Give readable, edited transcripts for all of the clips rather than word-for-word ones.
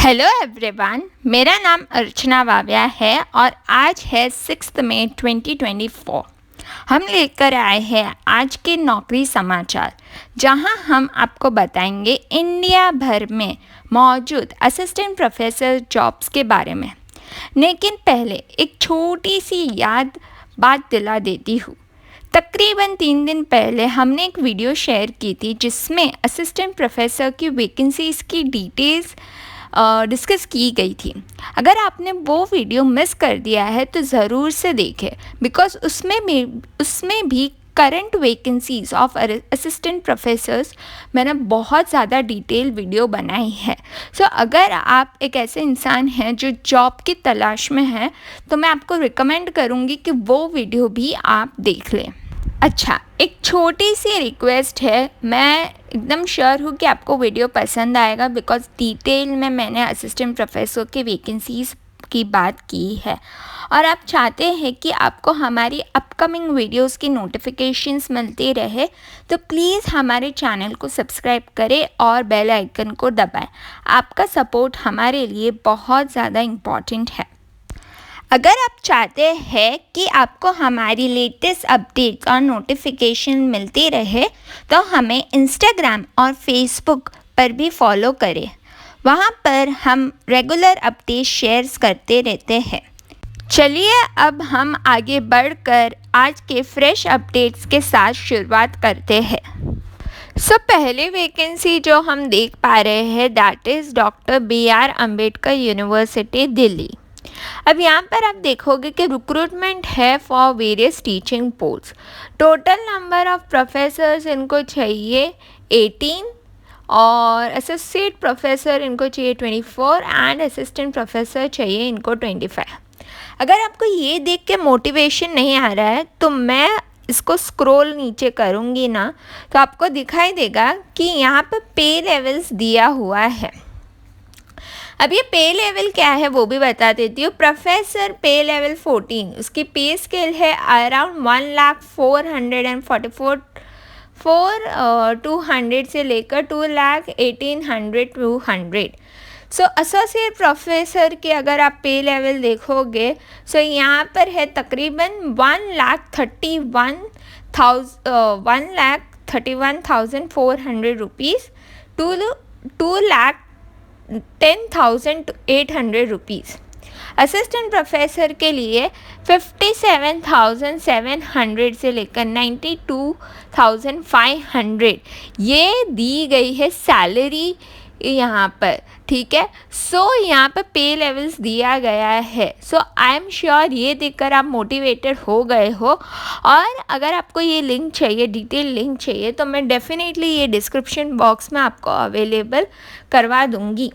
Hello everyone, मेरा नाम अर्चना वाविया है और आज है 6 मई 2024। हम लेकर आए हैं आज के नौकरी समाचार, जहां हम आपको बताएंगे इंडिया भर में मौजूद असिस्टेंट प्रोफेसर जॉब्स के बारे में। लेकिन पहले एक छोटी सी बात दिला देती हूँ। तकरीबन 3 दिन पहले हमने एक वीडियो शेयर की थी जिसमें असिस्टेंट प्रोफेसर की वैकेंसीज़ की डिटेल्स डिस्कस की गई थी। अगर आपने वो वीडियो मिस कर दिया है तो ज़रूर से देखें, बिकॉज़ उसमें भी current vacancies of assistant professors मैंने बहुत ज़्यादा डिटेल वीडियो बनाई है। सो अगर आप एक ऐसे इंसान हैं जो जॉब की तलाश में हैं तो मैं आपको रिकमेंड करूँगी कि वो वीडियो भी आप देख लें। अच्छा, एक छोटी सी रिक्वेस्ट है, मैं एकदम श्योर हूँ कि आपको वीडियो पसंद आएगा बिकॉज़ डिटेल में मैंने असिस्टेंट प्रोफेसर की वैकेंसीज़ की बात की है और आप चाहते हैं कि आपको हमारी अपकमिंग वीडियोस की नोटिफिकेशंस मिलती रहे, तो प्लीज़ हमारे चैनल को सब्सक्राइब करें और बेल आइकन को दबाएं। आपका सपोर्ट हमारे लिए बहुत ज़्यादा इम्पॉर्टेंट है। अगर आप चाहते हैं कि आपको हमारी लेटेस्ट अपडेट्स और नोटिफिकेशन मिलती रहे तो हमें इंस्टाग्राम और फेसबुक पर भी फॉलो करें। वहाँ पर हम रेगुलर अपडेट शेयर्स करते रहते हैं। चलिए अब हम आगे बढ़कर आज के फ्रेश अपडेट्स के साथ शुरुआत करते हैं। पहली वैकेंसी जो हम देख पा रहे हैं that is doctor BR Ambedkar university Delhi. अब यहाँ पर आप देखोगे कि रिक्रूटमेंट है for various teaching post. Total number of professors इनको चाहिए 18 और एसोसिएट प्रोफेसर इनको चाहिए 24 एंड असिस्टेंट प्रोफेसर चाहिए इनको 25। अगर आपको ये देख के मोटिवेशन नहीं आ रहा है तो मैं इसको स्क्रॉल नीचे करूँगी ना तो आपको दिखाई देगा कि यहाँ पर पे लेवल्स दिया हुआ है। अब ये पे लेवल क्या है वो भी बता देती हूँ। प्रोफेसर पे लेवल 14, उसकी पे स्केल है अराउंड 1,04,200 से लेकर 2,18,200। सो एसोसिएट प्रोफेसर के अगर आप पे लेवल देखोगे सो यहाँ पर है तकरीबन 1,31,400 rupees to 2,10,800 rupees. Assistant professor के लिए 57,700 से लेकर 92,500 ये दी गई है सैलरी यहाँ पर, ठीक है। यहाँ पर पे लेवल्स दिया गया है। आई एम श्योर ये देखकर आप मोटिवेटेड हो गए हो और अगर आपको ये लिंक चाहिए, डिटेल लिंक चाहिए तो मैं डेफिनेटली ये डिस्क्रिप्शन बॉक्स में आपको अवेलेबल करवा दूँगी,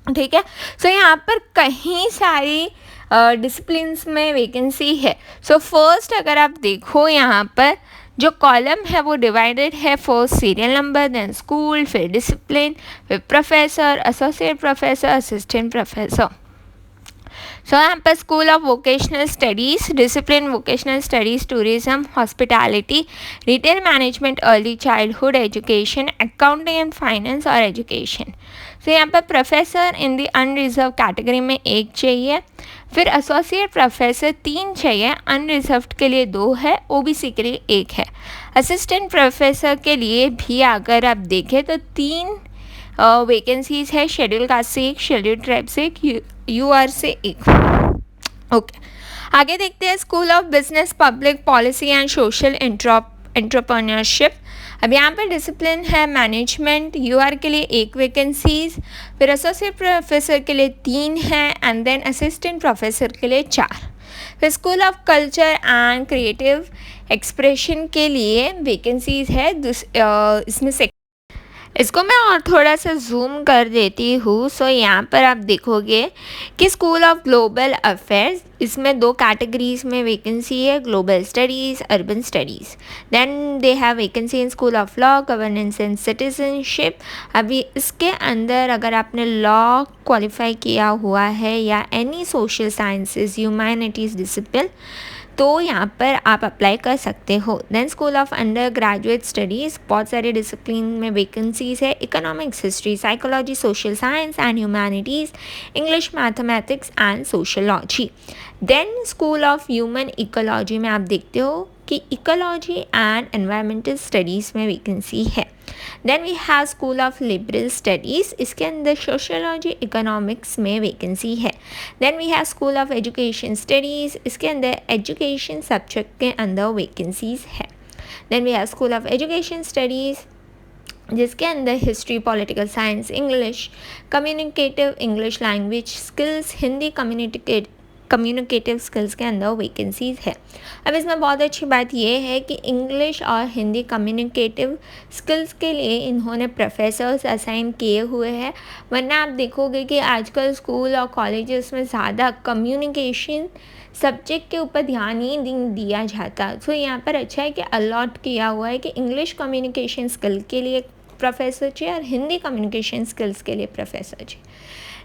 ठीक है। यहाँ पर कहीं सारी डिसिप्लिन्स में वैकेंसी है। फर्स्ट अगर आप देखो यहाँ पर जो कॉलम है वो डिवाइडेड है first serial number, then school, फिर डिसिप्लिन, फिर professor, associate professor, assistant professor. यहाँ पर school of vocational studies, discipline vocational studies, tourism, hospitality, retail management, early childhood education, accounting and finance और एजुकेशन। यहाँ पर professor in the unreserve category में 1 चाहिए, फिर एसोसिएट प्रोफेसर 3 चाहिए, अनरिजर्व्ड के लिए 2 है, OBC के लिए 1 है। असिस्टेंट प्रोफेसर के लिए भी अगर आप देखें तो 3 वैकेंसीज है, शेड्यूल कास्ट से 1, शेड्यूल ट्राइब से 1, UR से 1। ओके, आगे देखते हैं school of business, public policy and social entrepreneurship. अब यहाँ पर डिसिप्लिन है मैनेजमेंट, UR के लिए 1 वैकेंसीज, फिर एसोसिएट प्रोफेसर के लिए 3 है एंड देन असिस्टेंट प्रोफेसर के लिए 4। फिर school of culture and creative expression के लिए वैकेंसीज है इसमें से। इसको मैं और थोड़ा सा जूम कर देती हूँ। यहाँ पर आप देखोगे कि स्कूल ऑफ ग्लोबल अफेयर्स, इसमें 2 कैटेगरीज में वैकेंसी है, global studies, urban studies. Then they have vacancy in school of law, governance and citizenship. अभी इसके अंदर अगर आपने लॉ क्वालिफाई किया हुआ है या any social sciences, humanities discipline तो यहाँ पर आप अप्लाई कर सकते हो। Then school of under graduate studies, बहुत सारे डिसिप्लिन में वैकेंसीज़ है, economics, history, psychology, social science and humanities, English, mathematics and sociology. Then school of human ecology में आप देखते हो कि इकोलॉजी एंड एनवायरमेंटल स्टडीज़ में वैकेंसी है। Then we have school of liberal studies, इसके अंदर सोशलॉजी इकोनॉमिक्स में वैकेंसी है। Then we have school of education studies, इसके अंदर एजुकेशन सब्जेक्ट के अंदर वैकेंसीज़ है। Then we have school of education studies जिसके अंदर history, political science, English, communicative English language skills, Hindi communicative skills के अंदर वैकेंसीज़ है। अब इसमें बहुत अच्छी बात यह है कि इंग्लिश और हिंदी कम्युनिकेटिव स्किल्स के लिए इन्होंने प्रोफेसर्स असाइन किए हुए हैं, वरना आप देखोगे कि आजकल स्कूल और कॉलेजेस में ज़्यादा कम्युनिकेशन सब्जेक्ट के ऊपर ध्यान ही नहीं दिया जाता। तो यहाँ पर अच्छा है कि अलॉट किया हुआ है कि इंग्लिश कम्युनिकेशन स्किल के लिए प्रोफेसर चाहिए और हिंदी कम्युनिकेशन स्किल्स के लिए प्रोफेसर चाहिए।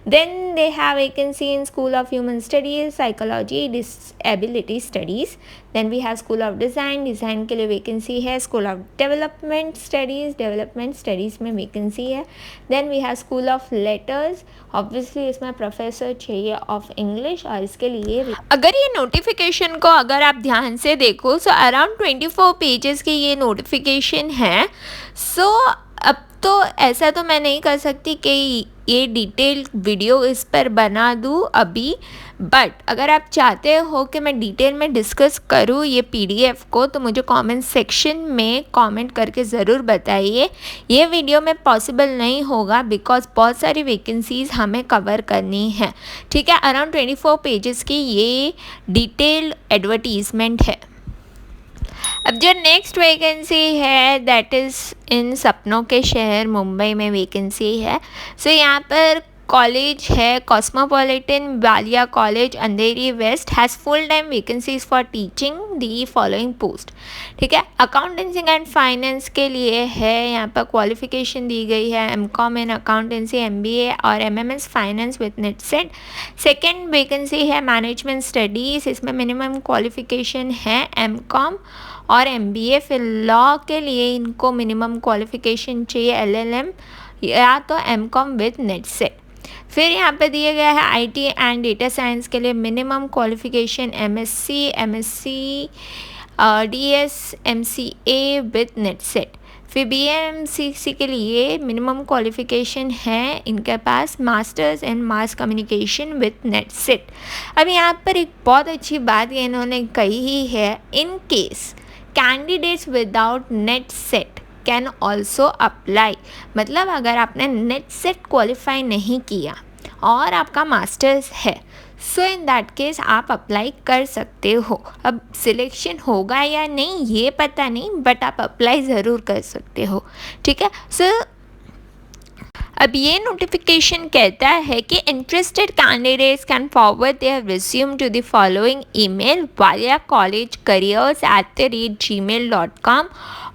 Then they have vacancy in School of Human Studies, Psychology, Disability Studies. Then we have School of Design, design के लिए वैकेंसी है। School of Development Studies, development studies में वैकेंसी है। Then we have School of Letters, obviously इसमें professor चाहिए of English और इसके लिए अगर ये नोटिफिकेशन को अगर आप ध्यान से देखो सो अराउंड 24 पेजेस की ये नोटिफिकेशन है। सो अब तो ऐसा तो मैं नहीं कर सकती कि ये डिटेल वीडियो इस पर बना दूँ अभी, बट अगर आप चाहते हो कि मैं डिटेल में डिस्कस करूँ ये पीडीएफ को तो मुझे कमेंट सेक्शन में कमेंट करके ज़रूर बताइए। ये वीडियो में पॉसिबल नहीं होगा बिकॉज बहुत सारी वैकेंसीज़ हमें कवर करनी है, ठीक है। अराउंड 24 पेजेस की ये डिटेल एडवर्टीज़मेंट है। अब जो नेक्स्ट वैकेंसी है दैट इज़ इन सपनों के शहर मुंबई में वैकेंसी है। सो यहाँ पर कॉलेज है cosmopolitan Walia college Andheri west has full time vacancies for teaching the following post, ठीक है। अकाउंटेंसी एंड फाइनेंस के लिए है, यहाँ पर क्वालिफिकेशन दी गई है एमकॉम इन अकाउंटेंसी, एमबीए और MMS finance with NET set. Second vacancy है मैनेजमेंट स्टडीज़, इसमें मिनिमम क्वालिफिकेशन है एमकॉम और एमबीए। फिर लॉ के लिए इनको मिनिमम क्वालिफिकेशन चाहिए एलएलएम या तो एमकॉम विथ नेट सेट। फिर यहाँ पे दिया गया है आईटी एंड डेटा साइंस के लिए minimum qualification MSc DS MCA with NET SET. फिर बीएमसीसी के लिए मिनिमम क्वालिफिकेशन है इनके पास masters in mass communication with NET SET. अब यहाँ पर एक बहुत अच्छी बात ये इन्होंने कही है, in case candidates without net set can also apply, मतलब अगर आपने नेट सेट क्वालिफाई नहीं किया और आपका मास्टर्स है सो इन दैट केस आप अप्लाई कर सकते हो। अब सिलेक्शन होगा या नहीं ये पता नहीं, बट आप अप्लाई ज़रूर कर सकते हो, ठीक है। सो अब ये नोटिफिकेशन कहता है कि interested candidates can forward their resume to the following email waliacollegecareers@gmail.com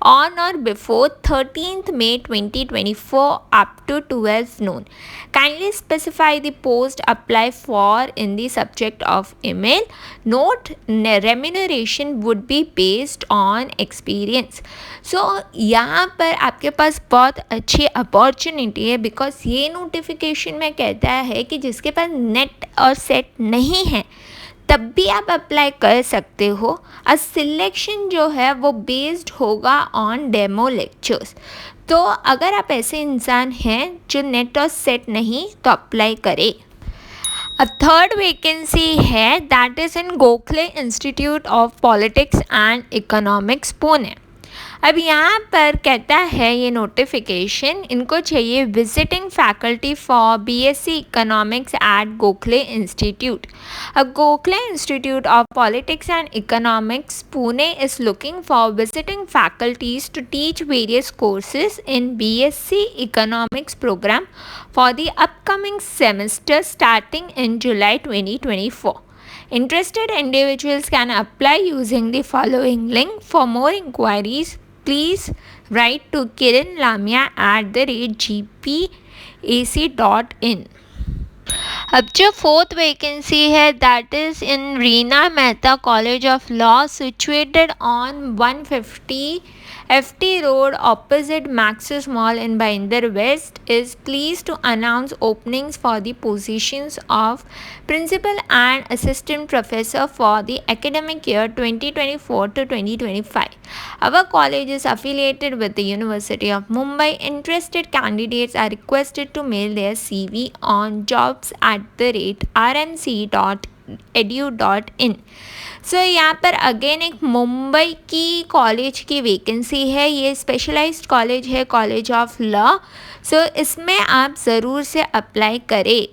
on or before 13th May 2024 up to 12 noon. Kindly specify the post apply for in the subject of email. Note, remuneration would be based on experience. So यहाँ पर आपके पास बहुत अच्छी opportunity है because ये notification में कहता है कि जिसके पास नेट और सेट नहीं है तब भी आप अप्लाई कर सकते हो। और सिलेक्शन जो है वो बेस्ड होगा ऑन डेमो लेक्चर्स। तो अगर आप ऐसे इंसान हैं जो नेट और सेट नहीं तो अप्लाई करें। अब थर्ड वैकेंसी है that is in Gokhale institute of politics and economics Pune. अब यहाँ पर कहता है ये नोटिफिकेशन इनको चाहिए visiting faculty for BSc economics at Gokhale institute. अब Gokhale institute of politics and economics Pune is looking for visiting faculties to teach various courses in BSc economics program for the upcoming semester starting in July 2024. Interested individuals can apply using the following link. For more inquiries, please write to kiranlamia@gpac.in. अब जो fourth vacancy है that is in Reena Mehta college of law situated on 150 FT Road opposite Maxis Mall in Bhayandar West is pleased to announce openings for the positions of principal and assistant professor for the academic year 2024 to 2025. Our college is affiliated with the University of Mumbai. Interested candidates are requested to mail their CV on jobs@rmc.edu.in. सो यहाँ पर again एक मुंबई की college की vacancy है, ये specialised college है, college of law. सो इसमें आप ज़रूर से अप्लाई करें।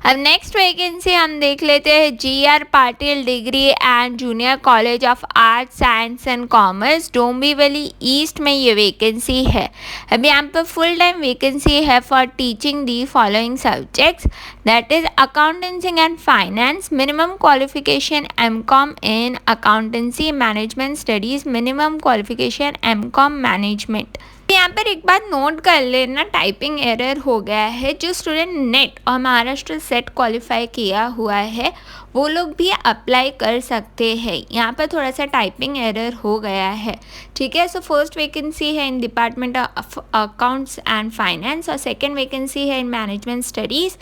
अब नेक्स्ट वैकेंसी हम देख लेते हैं GR Patil degree and junior college of arts science and commerce Dombivli east में ये वैकेंसी है। अब यहाँ पर फुल टाइम वैकेंसी है for teaching the following subjects that is accountancy and finance. Minimum qualification MCOM in accountancy management studies, minimum qualification MCOM management. यहाँ पर एक बात नोट कर लेना, टाइपिंग एरर हो गया है। जो स्टूडेंट नेट और महाराष्ट्र सेट क्वालिफाई किया हुआ है वो लोग भी अप्लाई कर सकते हैं। यहाँ पर थोड़ा सा टाइपिंग एरर हो गया है, ठीक है। सो फर्स्ट वैकेंसी है in department of accounts and finance और सेकेंड वैकेंसी है in management studies,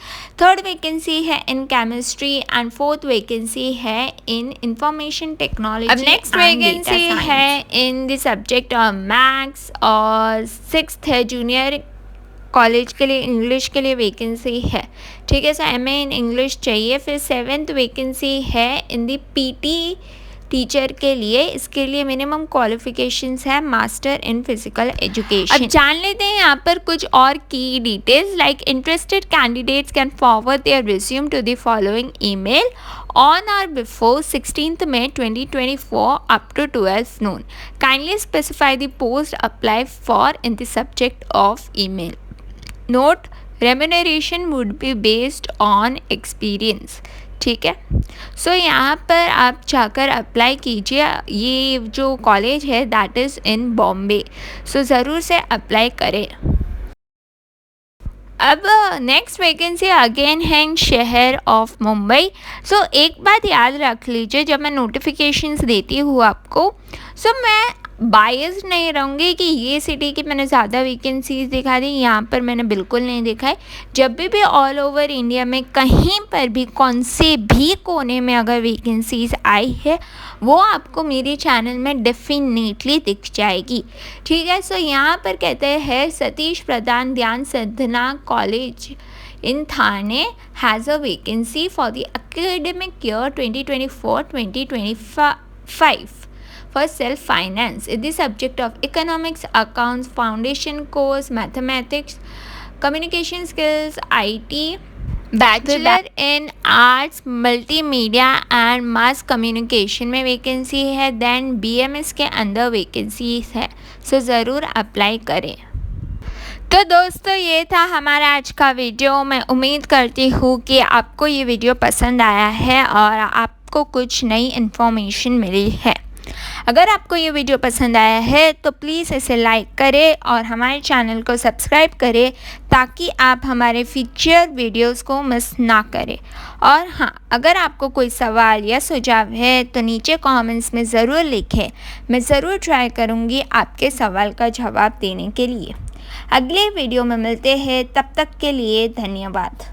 third vacancy है in chemistry and fourth vacancy है इन इंफॉर्मेशन टेक्नोलॉजी। अब नेक्स्ट वैकेंसी है in the subject of maths और सिक्स्थ है junior college के लिए इंग्लिश के लिए वैकेंसी है, ठीक है। सो MA इन इंग्लिश चाहिए। फिर सेवेंथ वैकेंसी है इन दी PT टीचर के लिए, इसके लिए मिनिमम क्वालिफिकेशंस है मास्टर इन फिजिकल एजुकेशन। अब जान लेते हैं यहाँ पर कुछ और की details like interested candidates can forward their resume to the following email on or before 16th May 2024 up to 12 noon. Kindly specify the post apply for in the subject of email. Note, remuneration would be based on experience, ठीक है। सो यहाँ पर आप जाकर apply कीजिए। ये जो college है दैट इज़ इन बॉम्बे, सो ज़रूर से अप्लाई करें। अब नेक्स्ट वैकेंसी अगेन है इन शहर ऑफ मुंबई। सो एक बात याद रख लीजिए, जब मैं नोटिफिकेशंस देती हूँ आपको, सो मैं बायस नहीं रहूँगी कि ये सिटी की मैंने ज़्यादा वैकेंसीज दिखा दी, यहाँ पर मैंने बिल्कुल नहीं दिखाई। जब भी ऑल ओवर इंडिया में कहीं पर भी कौन से भी कोने में अगर वैकेंसीज आई है वो आपको मेरे चैनल में डेफिनेटली दिख जाएगी, ठीक है। सो यहाँ पर कहते हैं सतीश प्रधान ध्यान साधना college in Thane has a vacancy for the academic year 2024-2025 for self-finance in the subject of economics, accounts, foundation course, mathematics, communication skills, IT, bachelor in arts multimedia and mass communication में vacancy है। Then BMS के अंदर vacancies है, सो ज़रूर apply करें। तो दोस्तों ये था हमारा आज का वीडियो। मैं उम्मीद करती हूँ कि आपको ये वीडियो पसंद आया है और आपको कुछ नई इन्फॉर्मेशन मिली है। अगर आपको ये वीडियो पसंद आया है तो प्लीज़ इसे लाइक करें और हमारे चैनल को सब्सक्राइब करें ताकि आप हमारे फ्यूचर वीडियोस को मिस ना करें। और हाँ, अगर आपको कोई सवाल या सुझाव है तो नीचे कमेंट्स में ज़रूर लिखें, मैं ज़रूर ट्राई करूँगी आपके सवाल का जवाब देने के लिए। अगले वीडियो में मिलते हैं, तब तक के लिए धन्यवाद।